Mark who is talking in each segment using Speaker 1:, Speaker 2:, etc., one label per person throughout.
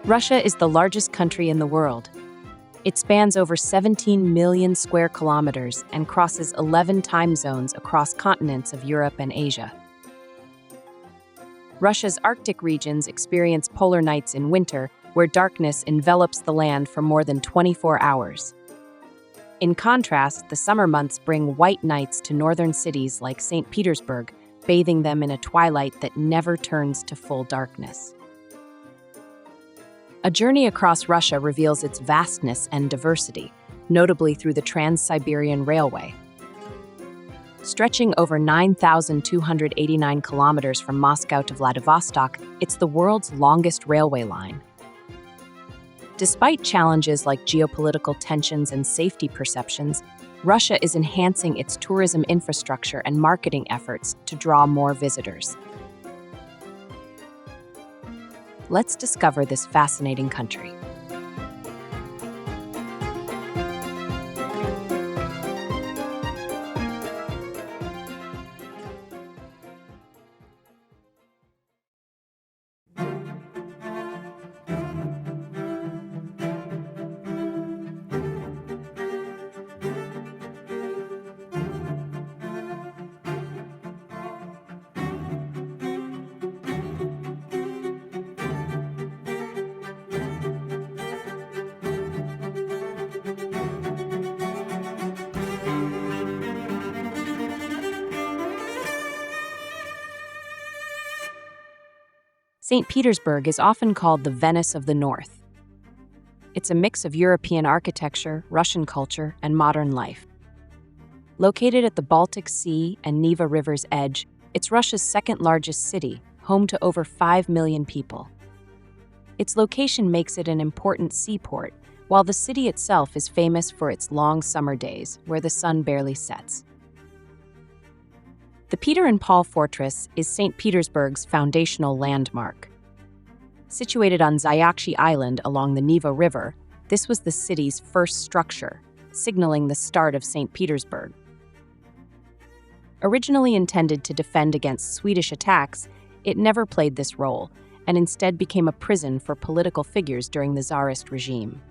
Speaker 1: Russia is the largest country in the world. It spans over 17 million square kilometers and crosses 11 time zones across continents of Europe and Asia. Russia's Arctic regions experience polar nights in winter, where darkness envelops the land for more than 24 hours. In contrast, the summer months bring white nights to northern cities like St. Petersburg, bathing them in a twilight that never turns to full darkness. A journey across Russia reveals its vastness and diversity, notably through the Trans-Siberian Railway. Stretching over 9,289 kilometers from Moscow to Vladivostok, it's the world's longest railway line. Despite challenges like geopolitical tensions and safety perceptions, Russia is enhancing its tourism infrastructure and marketing efforts to draw more visitors. Let's discover this fascinating country. St. Petersburg is often called the Venice of the North. It's a mix of European architecture, Russian culture, and modern life. Located at the Baltic Sea and Neva River's edge, it's Russia's second-largest city, home to over 5 million people. Its location makes it an important seaport, while the city itself is famous for its long summer days, where the sun barely sets. The Peter and Paul Fortress is St. Petersburg's foundational landmark. Situated on Zayakshi Island along the Neva River, this was the city's first structure, signaling the start of St. Petersburg. Originally intended to defend against Swedish attacks, it never played this role, and instead became a prison for political figures during the Tsarist regime.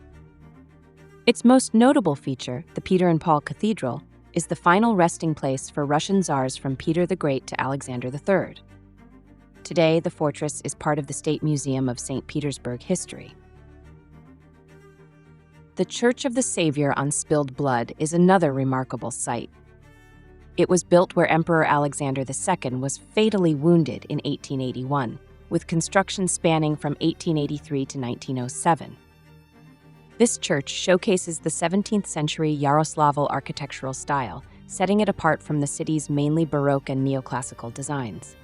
Speaker 1: Its most notable feature, the Peter and Paul Cathedral, is the final resting place for Russian Tsars from Peter the Great to Alexander III. Today, the fortress is part of the State Museum of St. Petersburg history. The Church of the Savior on Spilled Blood is another remarkable site. It was built where Emperor Alexander II was fatally wounded in 1881, with construction spanning from 1883 to 1907. This church showcases the 17th century Yaroslavl architectural style, setting it apart from the city's mainly Baroque and neoclassical designs.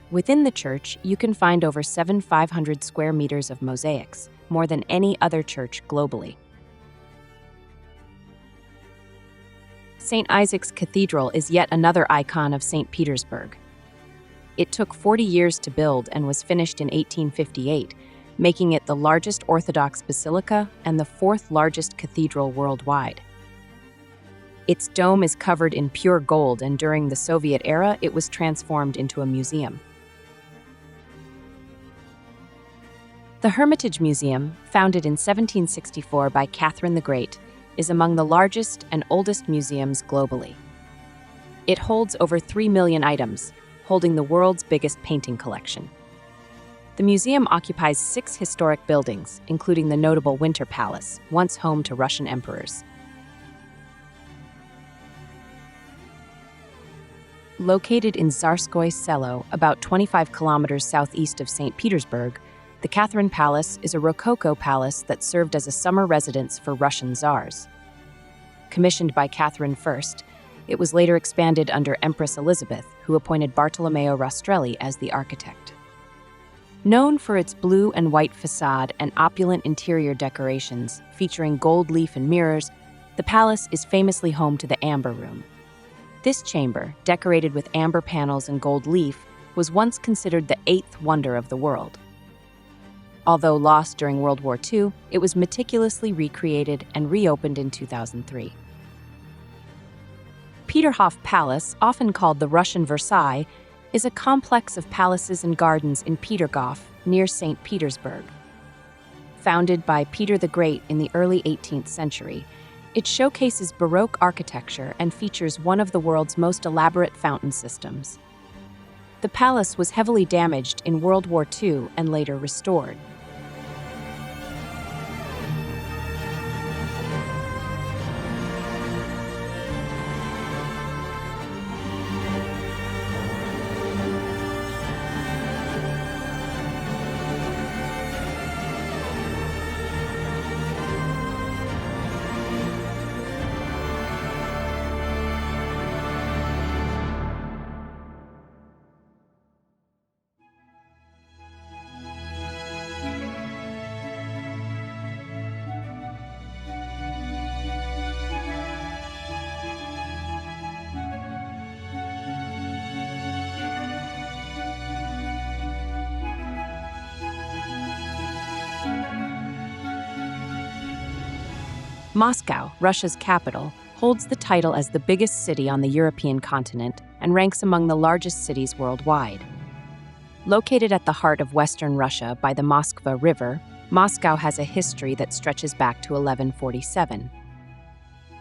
Speaker 1: Within the church, you can find over 7,500 square meters of mosaics, more than any other church globally. St. Isaac's Cathedral is yet another icon of St. Petersburg. It took 40 years to build and was finished in 1858, making it the largest Orthodox basilica and the fourth largest cathedral worldwide. Its dome is covered in pure gold, and during the Soviet era, it was transformed into a museum. The Hermitage Museum, founded in 1764 by Catherine the Great, is among the largest and oldest museums globally. It holds over 3 million items, holding the world's biggest painting collection. The museum occupies 6 historic buildings, including the notable Winter Palace, once home to Russian emperors. Located in Tsarskoye Selo, about 25 kilometers southeast of St. Petersburg, the Catherine Palace is a Rococo palace that served as a summer residence for Russian tsars. Commissioned by Catherine I, it was later expanded under Empress Elizabeth, who appointed Bartolomeo Rastrelli as the architect. Known for its blue and white facade and opulent interior decorations featuring gold leaf and mirrors, the palace is famously home to the Amber Room. This chamber, decorated with amber panels and gold leaf, was once considered the 8th wonder of the world. Although lost during World War II, it was meticulously recreated and reopened in 2003. Peterhof Palace, often called the Russian Versailles, is a complex of palaces and gardens in Peterhof, near St. Petersburg. Founded by Peter the Great in the early 18th century, it showcases Baroque architecture and features one of the world's most elaborate fountain systems. The palace was heavily damaged in World War II and later restored. Moscow, Russia's capital, holds the title as the biggest city on the European continent and ranks among the largest cities worldwide. Located at the heart of Western Russia by the Moskva River, Moscow has a history that stretches back to 1147.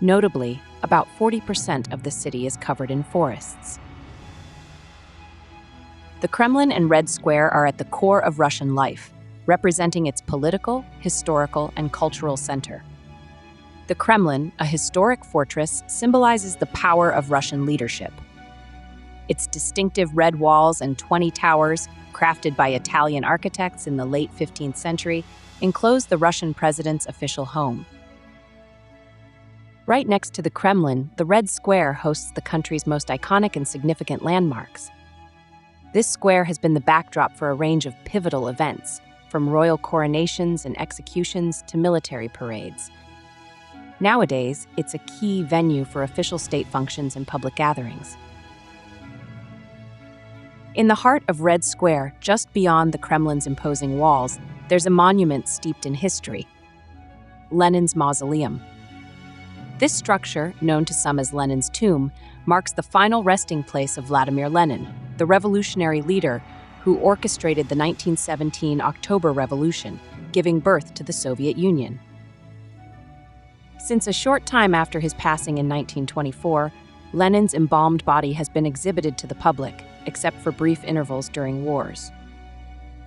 Speaker 1: Notably, about 40% of the city is covered in forests. The Kremlin and Red Square are at the core of Russian life, representing its political, historical, and cultural center. The Kremlin, a historic fortress, symbolizes the power of Russian leadership. Its distinctive red walls and 20 towers, crafted by Italian architects in the late 15th century, enclose the Russian president's official home. Right next to the Kremlin, the Red Square hosts the country's most iconic and significant landmarks. This square has been the backdrop for a range of pivotal events, from royal coronations and executions to military parades. Nowadays, it's a key venue for official state functions and public gatherings. In the heart of Red Square, just beyond the Kremlin's imposing walls, there's a monument steeped in history: Lenin's Mausoleum. This structure, known to some as Lenin's tomb, marks the final resting place of Vladimir Lenin, the revolutionary leader who orchestrated the 1917 October Revolution, giving birth to the Soviet Union. Since a short time after his passing in 1924, Lenin's embalmed body has been exhibited to the public, except for brief intervals during wars.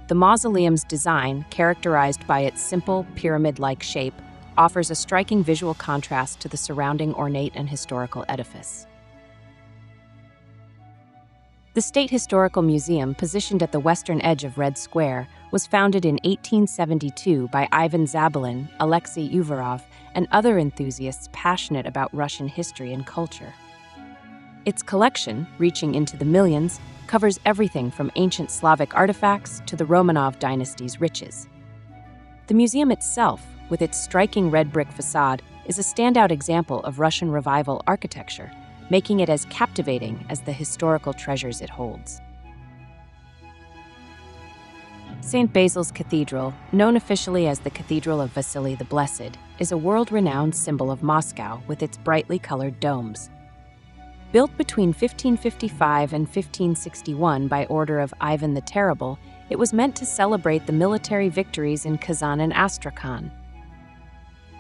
Speaker 1: The mausoleum's design, characterized by its simple, pyramid-like shape, offers a striking visual contrast to the surrounding ornate and historical edifice. The State Historical Museum, positioned at the western edge of Red Square, was founded in 1872 by Ivan Zabalin, Alexei Uvarov, and other enthusiasts passionate about Russian history and culture. Its collection, reaching into the millions, covers everything from ancient Slavic artifacts to the Romanov dynasty's riches. The museum itself, with its striking red brick facade, is a standout example of Russian revival architecture, making it as captivating as the historical treasures it holds. St. Basil's Cathedral, known officially as the Cathedral of Vasily the Blessed, is a world-renowned symbol of Moscow with its brightly colored domes. Built between 1555 and 1561 by order of Ivan the Terrible, it was meant to celebrate the military victories in Kazan and Astrakhan.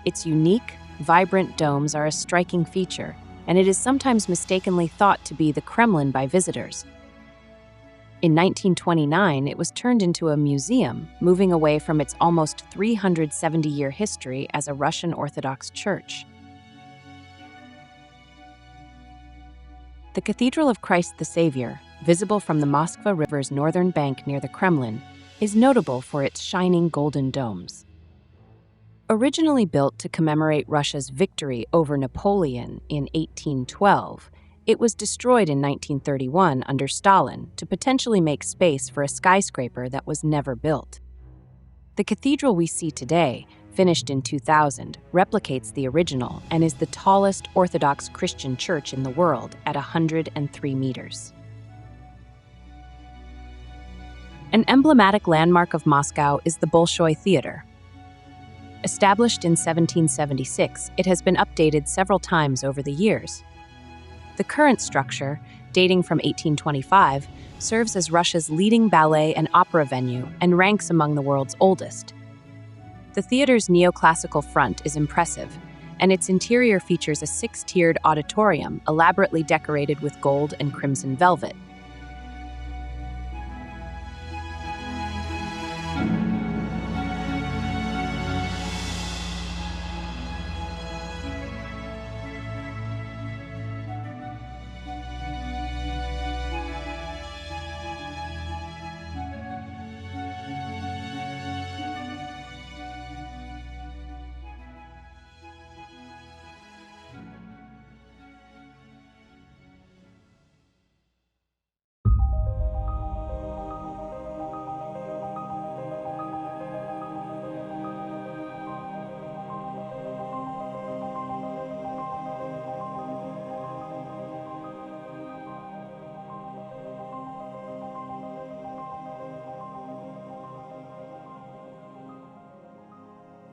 Speaker 1: Its unique, vibrant domes are a striking feature, and it is sometimes mistakenly thought to be the Kremlin by visitors. In 1929, it was turned into a museum, moving away from its almost 370-year history as a Russian Orthodox church. The Cathedral of Christ the Savior, visible from the Moskva River's northern bank near the Kremlin, is notable for its shining golden domes. Originally built to commemorate Russia's victory over Napoleon in 1812, it was destroyed in 1931 under Stalin to potentially make space for a skyscraper that was never built. The cathedral we see today, finished in 2000, replicates the original and is the tallest Orthodox Christian church in the world at 103 meters. An emblematic landmark of Moscow is the Bolshoi Theater. Established in 1776, it has been updated several times over the years. The current structure, dating from 1825, serves as Russia's leading ballet and opera venue and ranks among the world's oldest. The theater's neoclassical front is impressive, and its interior features a six-tiered auditorium elaborately decorated with gold and crimson velvet.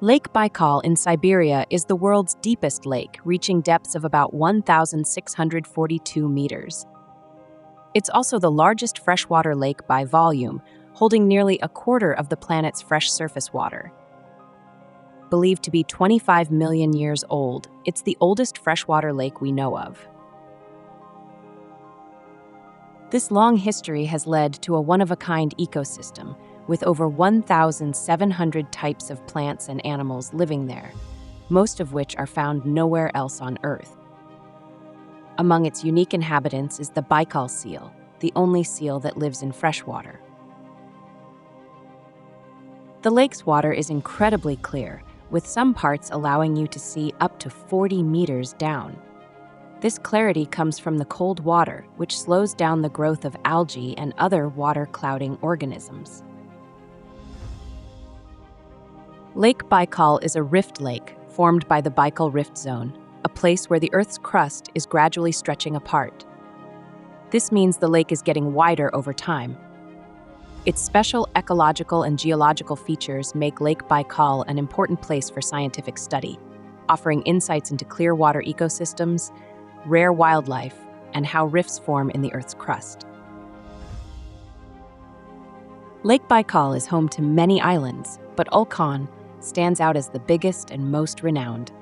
Speaker 1: Lake Baikal in Siberia is the world's deepest lake, reaching depths of about 1,642 meters. It's also the largest freshwater lake by volume, holding nearly a quarter of the planet's fresh surface water. Believed to be 25 million years old, it's the oldest freshwater lake we know of. This long history has led to a one-of-a-kind ecosystem, with over 1,700 types of plants and animals living there, most of which are found nowhere else on Earth. Among its unique inhabitants is the Baikal seal, the only seal that lives in freshwater. The lake's water is incredibly clear, with some parts allowing you to see up to 40 meters down. This clarity comes from the cold water, which slows down the growth of algae and other water-clouding organisms. Lake Baikal is a rift lake formed by the Baikal Rift Zone, a place where the Earth's crust is gradually stretching apart. This means the lake is getting wider over time. Its special ecological and geological features make Lake Baikal an important place for scientific study, offering insights into clear water ecosystems, rare wildlife, and how rifts form in the Earth's crust. Lake Baikal is home to many islands, but Ulkan stands out as the biggest and most renowned.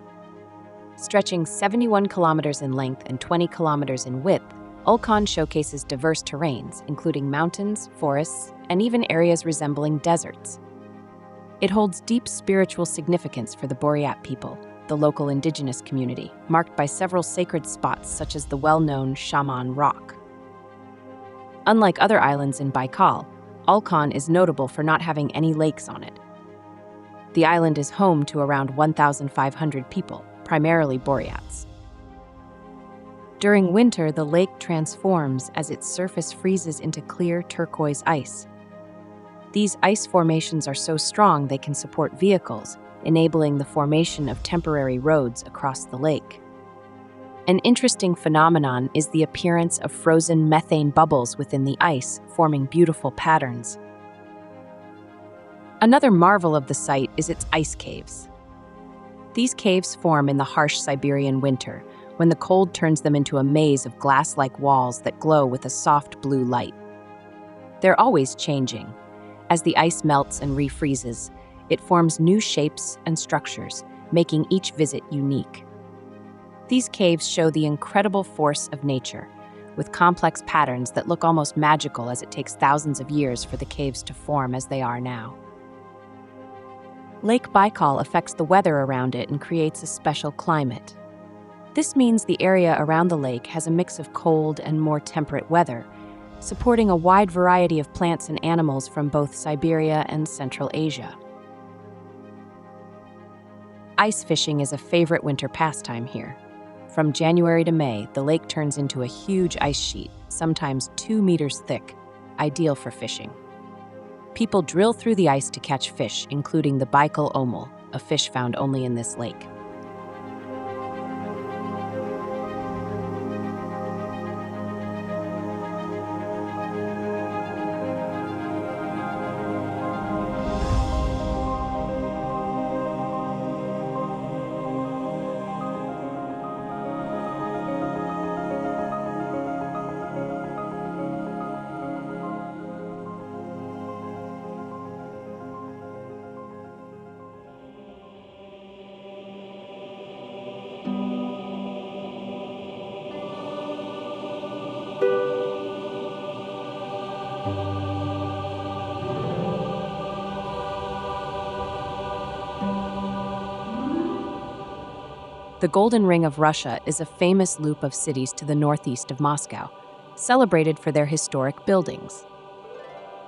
Speaker 1: Stretching 71 kilometers in length and 20 kilometers in width, Ulkan showcases diverse terrains, including mountains, forests, and even areas resembling deserts. It holds deep spiritual significance for the Buryat people, the local indigenous community, marked by several sacred spots such as the well-known Shaman Rock. Unlike other islands in Baikal, Ulkan is notable for not having any lakes on it. The island is home to around 1,500 people, primarily Buryats. During winter, the lake transforms as its surface freezes into clear turquoise ice. These ice formations are so strong they can support vehicles, enabling the formation of temporary roads across the lake. An interesting phenomenon is the appearance of frozen methane bubbles within the ice, forming beautiful patterns. Another marvel of the site is its ice caves. These caves form in the harsh Siberian winter, when the cold turns them into a maze of glass-like walls that glow with a soft blue light. They're always changing. As the ice melts and refreezes, it forms new shapes and structures, making each visit unique. These caves show the incredible force of nature, with complex patterns that look almost magical as it takes thousands of years for the caves to form as they are now. Lake Baikal affects the weather around it and creates a special climate. This means the area around the lake has a mix of cold and more temperate weather, supporting a wide variety of plants and animals from both Siberia and Central Asia. Ice fishing is a favorite winter pastime here. From January to May, the lake turns into a huge ice sheet, sometimes 2 meters thick, ideal for fishing. People drill through the ice to catch fish, including the Baikal omul, a fish found only in this lake. The Golden Ring of Russia is a famous loop of cities to the northeast of Moscow, celebrated for their historic buildings.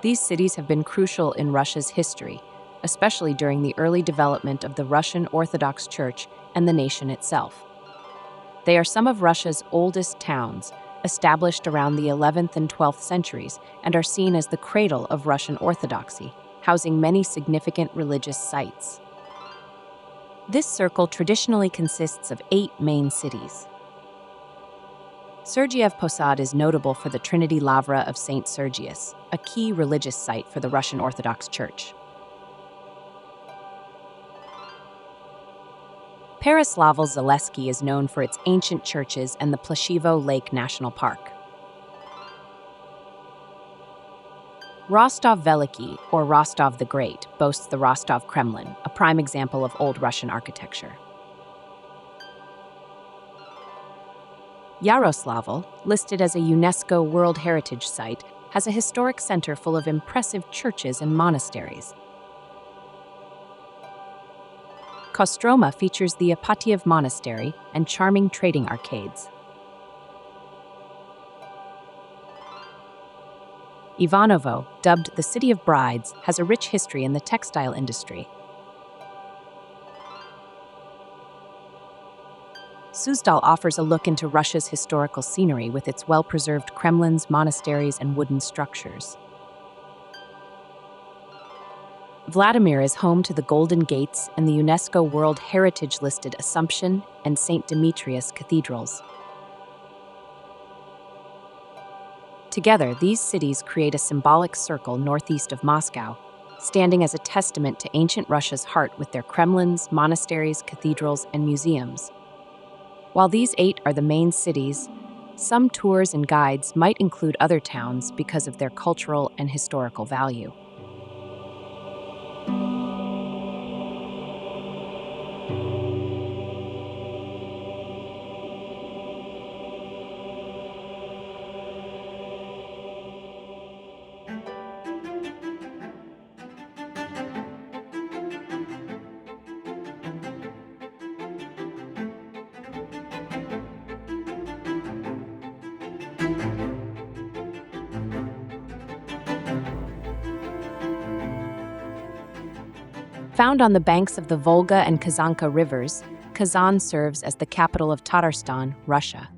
Speaker 1: These cities have been crucial in Russia's history, especially during the early development of the Russian Orthodox Church and the nation itself. They are some of Russia's oldest towns, established around the 11th and 12th centuries, and are seen as the cradle of Russian Orthodoxy, housing many significant religious sites. This circle traditionally consists of 8 main cities. Sergiev Posad is notable for the Trinity Lavra of St. Sergius, a key religious site for the Russian Orthodox Church. Peroslavl-Zaleski is known for its ancient churches and the Plashevo Lake National Park. Rostov-Veliki, or Rostov the Great, boasts the Rostov Kremlin, a prime example of Old Russian architecture. Yaroslavl, listed as a UNESCO World Heritage Site, has a historic center full of impressive churches and monasteries. Kostroma features the Apatiev Monastery and charming trading arcades. Ivanovo, dubbed the City of Brides, has a rich history in the textile industry. Suzdal offers a look into Russia's historical scenery with its well-preserved Kremlins, monasteries, and wooden structures. Vladimir is home to the Golden Gates and the UNESCO World Heritage-listed Assumption and St. Demetrius cathedrals. Together, these cities create a symbolic circle northeast of Moscow, standing as a testament to ancient Russia's heart with their Kremlins, monasteries, cathedrals, and museums. While these 8 are the main cities, some tours and guides might include other towns because of their cultural and historical value. Found on the banks of the Volga and Kazanka rivers, Kazan serves as the capital of Tatarstan, Russia.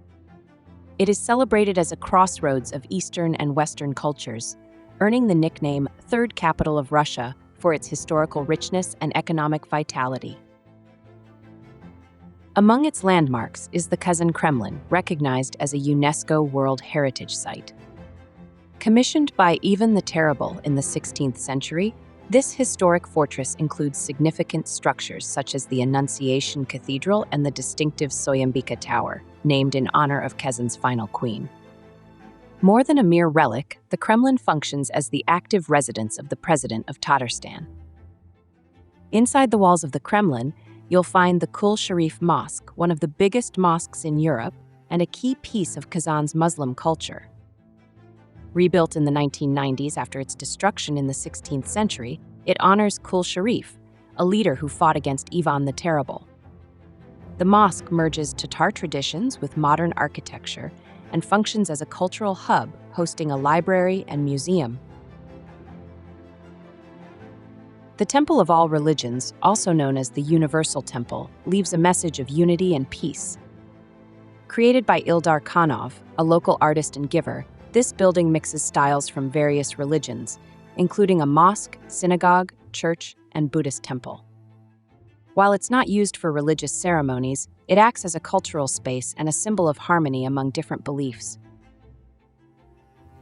Speaker 1: It is celebrated as a crossroads of Eastern and Western cultures, earning the nickname Third Capital of Russia for its historical richness and economic vitality. Among its landmarks is the Kazan Kremlin, recognized as a UNESCO World Heritage Site. Commissioned by Ivan the Terrible in the 16th century, this historic fortress includes significant structures such as the Annunciation Cathedral and the distinctive Soyambika Tower, named in honor of Kazan's final queen. More than a mere relic, the Kremlin functions as the active residence of the president of Tatarstan. Inside the walls of the Kremlin, you'll find the Kul Sharif Mosque, one of the biggest mosques in Europe and a key piece of Kazan's Muslim culture. Rebuilt in the 1990s after its destruction in the 16th century, it honors Kul Sharif, a leader who fought against Ivan the Terrible. The mosque merges Tatar traditions with modern architecture and functions as a cultural hub, hosting a library and museum. The Temple of All Religions, also known as the Universal Temple, leaves a message of unity and peace. Created by Ildar Khanov, a local artist and giver, this building mixes styles from various religions, including a mosque, synagogue, church, and Buddhist temple. While it's not used for religious ceremonies, it acts as a cultural space and a symbol of harmony among different beliefs.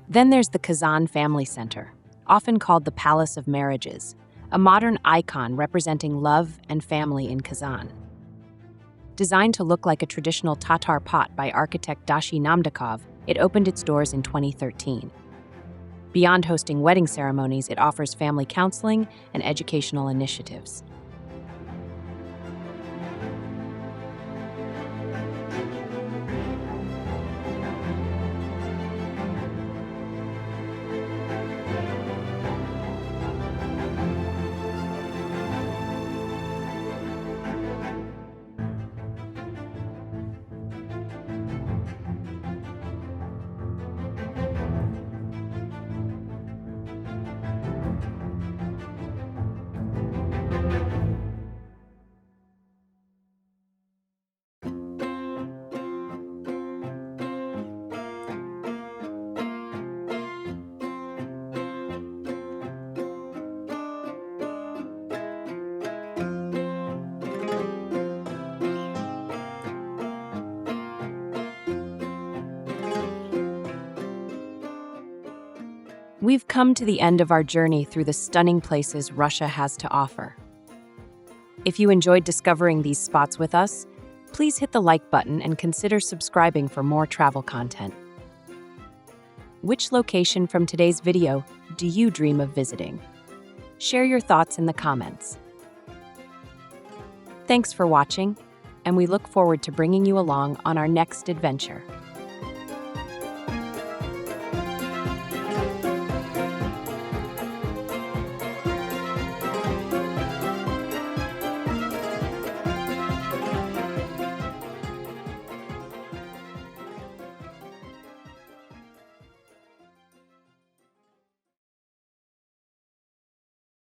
Speaker 1: Then there's the Kazan Family Center, often called the Palace of Marriages, a modern icon representing love and family in Kazan. Designed to look like a traditional Tatar pot by architect Dashi Namdakov, it opened its doors in 2013. Beyond hosting wedding ceremonies, it offers family counseling and educational initiatives. We've come to the end of our journey through the stunning places Russia has to offer. If you enjoyed discovering these spots with us, please hit the like button and consider subscribing for more travel content. Which location from today's video do you dream of visiting? Share your thoughts in the comments. Thanks for watching, and we look forward to bringing you along on our next adventure.